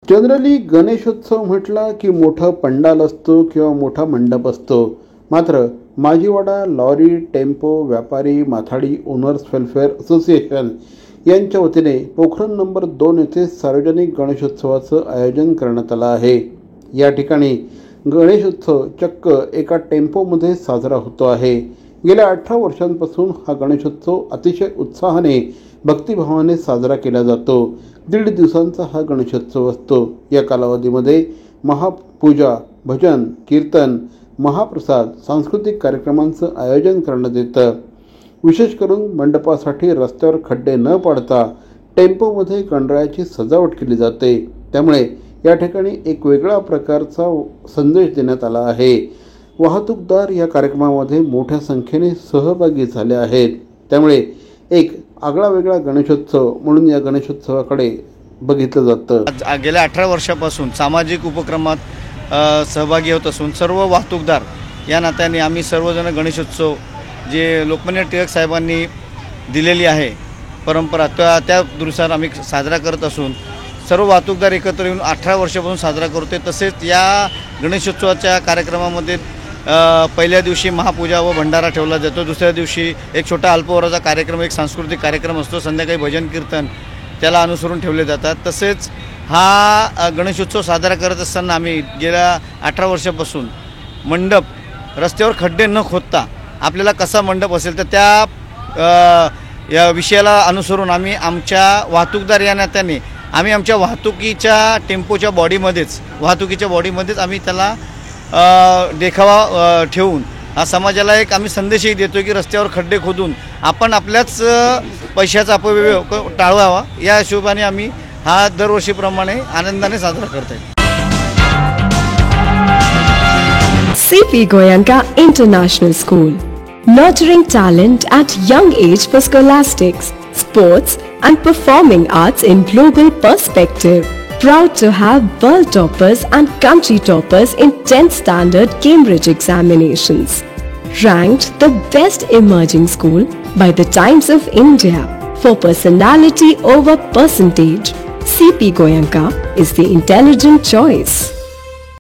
Generally Ganeshotsav म्हटला की मोठा पंडाल असतो किंवा मोठा मंडप असतो. मात्र माजीवाडा लॉरी टेम्पो व्यापारी माथाडी ओनर्स वेलफेअर असोसिएशन यांच्या वतीने पोखरण नंबर 2 येथे सार्वजनिक गणेशोत्सवाचं आयोजन करण्यात आलं आहे. या ठिकाणी गणेशोत्सव चक्क एका टेम्पोमध्ये साजरा होतो आहे. गेल्या 18 वर्षांपासून हा गणेशोत्सव अतिशय उत्साहाने भक्तिभावाने साजरा केला जातो. 1.5 दिवसांचा हा गणेशोत्सव असतो. या कालावधीमध्ये महापूजा, भजन, कीर्तन, महाप्रसाद, सांस्कृतिक कार्यक्रमांचं आयोजन करण्यात येतं. विशेष करून मंडपासाठी रस्त्यावर खड्डे न पाडता टेम्पोमध्ये गणरायाची सजावट केली जाते. त्यामुळे या ठिकाणी एक वेगळा प्रकारचा संदेश देण्यात आला आहे. वाहतूकदार या कार्यक्रमामध्ये मोठ्या संख्येने सहभागी झाले आहेत. त्यामुळे एक आगळा वेगळा गणेशोत्सव म्हणून या गणेशोत्सवाकडे बघितलं जातं. गेल्या 18 वर्षापासून सामाजिक उपक्रमात सहभागी होत असून सर्व वाहतूकदार या नात्याने आम्ही सर्वजण गणेशोत्सव जे लोकमान्य टिळक साहेबांनी दिलेली आहे परंपरा त्यानुसार आम्ही साजरा करत असून सर्व वाहतूकदार एकत्र येऊन 18 वर्षापासून साजरा करतोय. तसेच या गणेशोत्सवाच्या कार्यक्रमामध्ये पहिल्या दिवशी महापूजा व भंडारा ठेवला जातो. दुसऱ्या दिवशी एक छोटा अल्पवराचा कार्यक्रम, एक सांस्कृतिक कार्यक्रम असतो. संध्याकाळी भजन कीर्तन त्याला अनुसरून ठेवले जातात. तसेच हा गणेशोत्सव साजरा करत असताना आम्ही गेल्या 18 वर्षापासून मंडप रस्त्यावर खड्डे न खोदता आपल्याला कसा मंडप असेल तर त्या या विषयाला अनुसरून आम्ही आमच्या वाहतूकदार या नात्याने आम्ही आमच्या वाहतुकीच्या टेम्पोच्या बॉडीमध्येच आम्ही त्याला देखावा ठेवून हा समाजाला एक आम्ही संदेशही देतो की रस्त्यावर खड्डे खोदून आपण आपल्याच पैशाचा अपव्यय टाळावा. या हिशोबाने आम्ही हा दरवर्षीप्रमाणे आनंदाने साजरा करतो. CP Goenka International School, nurturing talent at young age for scholastics, sports and performing arts in global perspective. Proud to have world toppers and country toppers in 10th standard Cambridge examinations. Ranked the best emerging school by the Times of India for personality over percentage. CP Goenka is the intelligent choice.